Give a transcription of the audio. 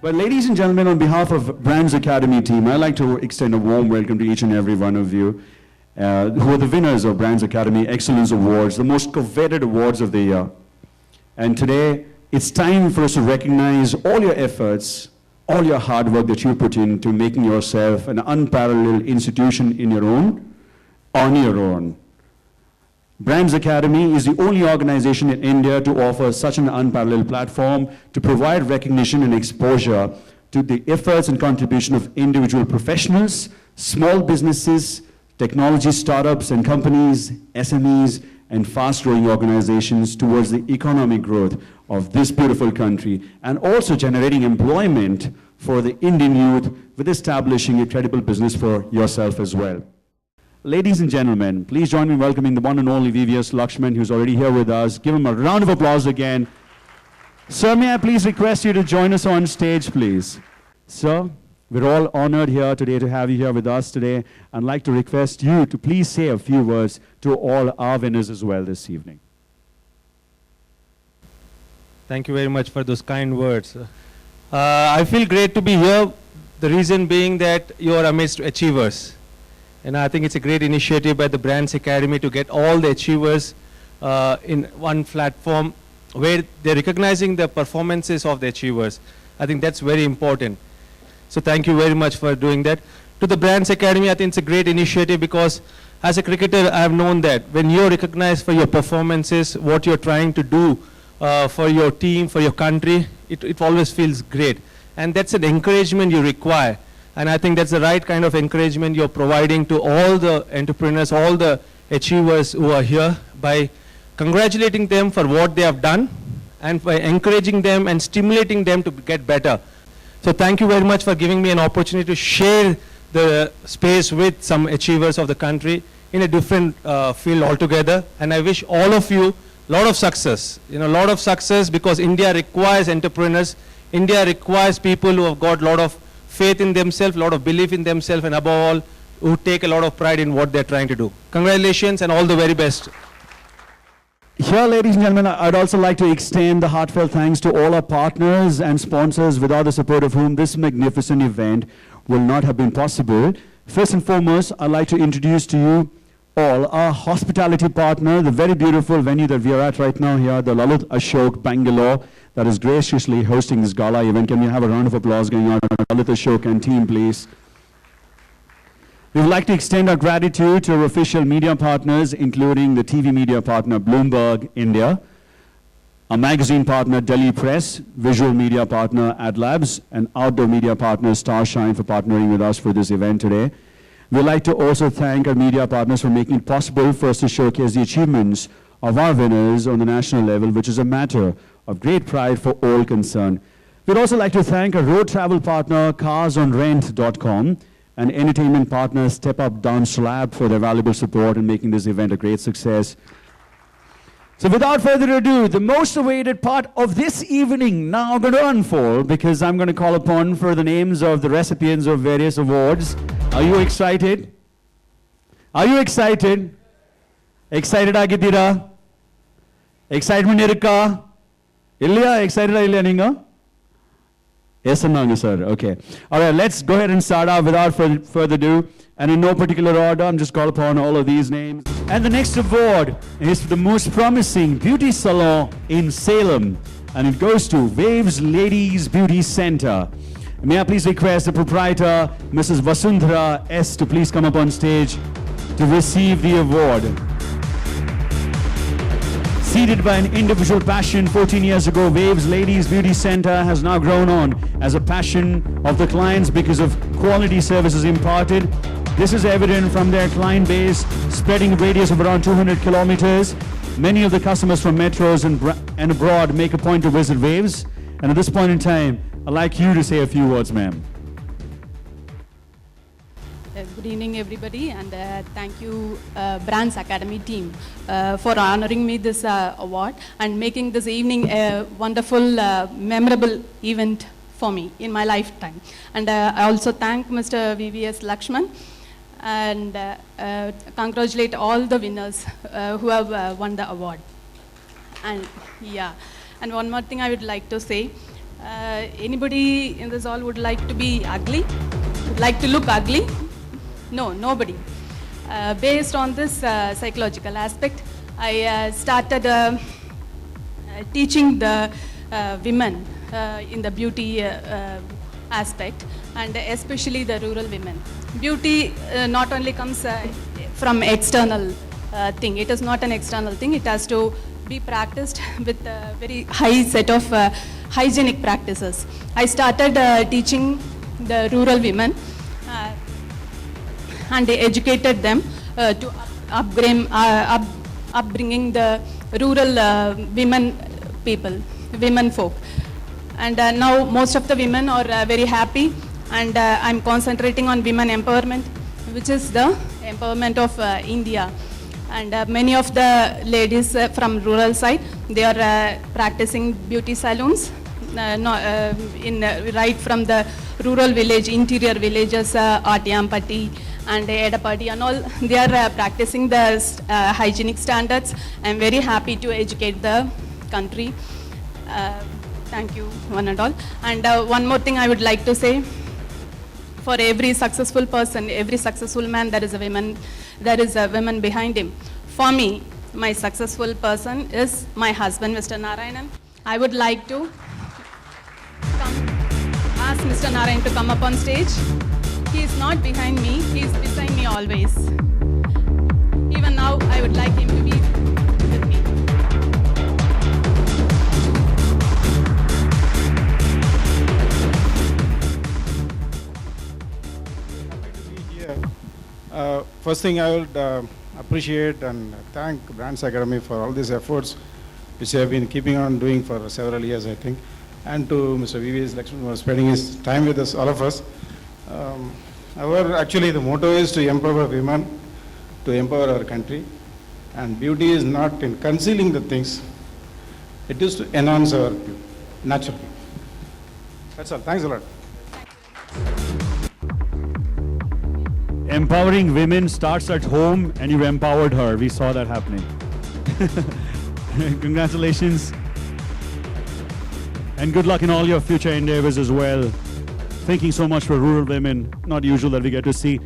Well, ladies and gentlemen, on behalf of Brands Academy team, I'd like to extend a warm welcome to each and every one of you who are the winners of Brands Academy Excellence Awards, the most coveted awards of the year. And today, it's time for us to recognize all your efforts, all your hard work that you put into making yourself an unparalleled institution in your own, on your own. Brands Academy is the only organization in India to offer such an unparalleled platform to provide recognition and exposure to the efforts and contribution of individual professionals, small businesses, technology startups and companies, SMEs, and fast-growing organizations towards the economic growth of this beautiful country, and also generating employment for the Indian youth with establishing a credible business for yourself as well. Ladies and gentlemen, please join me in welcoming the one and only VVS Lakshman, who's already here with us. Give him a round of applause again. Sir, may I please request you to join us on stage, please? Sir, we're all honored here today to have you here with us today. I'd like to request you to please say a few words to all our winners as well this evening. Thank you very much for those kind words. I feel great to be here, the reason being that you are amidst achievers. And I think it's a great initiative by the Brands Academy to get all the achievers in one platform where they're recognizing the performances of the achievers. I think that's very important. So thank you very much for doing that. To the Brands Academy, I think it's a great initiative because as a cricketer, I've known that when you're recognized for your performances, what you're trying to do for your team, for your country, it always feels great. And that's an encouragement you require. And I think that's the right kind of encouragement you're providing to all the entrepreneurs, all the achievers who are here by congratulating them for what they have done and by encouraging them and stimulating them to get better. So thank you very much for giving me an opportunity to share the space with some achievers of the country in a different field altogether. And I wish all of you a lot of success, a lot of success, because India requires entrepreneurs. India requires people who have got a lot of faith in themselves, a lot of belief in themselves, and above all, who take a lot of pride in what they're trying to do. Congratulations and all the very best. Here, ladies and gentlemen, I'd also like to extend the heartfelt thanks to all our partners and sponsors without the support of whom this magnificent event will not have been possible. First and foremost, I'd like to introduce to you all our hospitality partner, the very beautiful venue that we are at right now here, the Lalit Ashok, Bangalore, that is graciously hosting this gala event. Can we have a round of applause going on to Lalit Ashok and team, please? We would like to extend our gratitude to our official media partners, including the TV media partner, Bloomberg India, our magazine partner, Delhi Press, visual media partner, AdLabs, and outdoor media partner, Starshine, for partnering with us for this event today. We'd like to also thank our media partners for making it possible for us to showcase the achievements of our winners on the national level, which is a matter of great pride for all concerned. We'd also like to thank our road travel partner, carsonrent.com, and entertainment partner, Step Up Dance Lab, for their valuable support in making this event a great success. So without further ado, the most awaited part of this evening now going to unfold, because I'm going to call upon for the names of the recipients of various awards. Are you excited? Are you excited? Excited agidira? Excitement irukka? Illa excited illa ninga? Yes and no, sir. Okay. All right, let's go ahead and start out without further ado. And in no particular order, I'm just call upon all of these names. And the next award is for the most promising beauty salon in Salem. And it goes to Waves Ladies Beauty Center. May I please request the proprietor, Mrs. Vasundhara S., to please come up on stage to receive the award. Seeded by an individual passion 14 years ago, Waves Ladies Beauty Center has now grown on as a passion of the clients because of quality services imparted. This is evident from their client base, spreading a radius of around 200 kilometers. Many of the customers from metros and abroad make a point to visit Waves. And at this point in time, I'd like you to say a few words, ma'am. Good evening, everybody, and thank you, Brands Academy team, for honoring me this award and making this evening a wonderful, memorable event for me in my lifetime. And I also thank Mr. VVS Lakshman and congratulate all the winners who have won the award. And yeah, and one more thing I would like to say. Anybody in this hall would like to be ugly? Would like to look ugly? No, nobody. Based on this psychological aspect, I started teaching the women in the beauty aspect, and especially the rural women. Beauty not only comes from external thing. It is not an external thing. It has to be practiced with a very high set of hygienic practices. I started teaching the rural women and educated them to upbringing the rural women folk. And now most of the women are very happy, and I'm concentrating on women empowerment, which is the empowerment of India. And many of the ladies from rural side, they are practicing beauty salons right from the rural village, interior villages, Atyampatti and Edapadi and all. They are practicing the hygienic standards. I'm very happy to educate the country. Thank you, one and all. And one more thing I would like to say: for every successful person, every successful man, there is a woman behind him. For me, my successful person is my husband, Mr. Narayanan. I would like to ask Mr. Narayan to come up on stage. He is not behind me, he is beside me always. Even now, I would like him to be with me. First thing I would appreciate and thank Brands Academy for all these efforts which they have been keeping on doing for several years, I think, and to Mr. V.V.S. Lakshman for spending his time with us, all of us. Actually the motto is to empower women, to empower our country, and beauty is not in concealing the things, it is to enhance our beauty, natural beauty. That's all. Thanks a lot. Empowering women starts at home, and you empowered her. We saw that happening. Congratulations. And good luck in all your future endeavors as well. Thank you so much for rural women. Not usual that we get to see.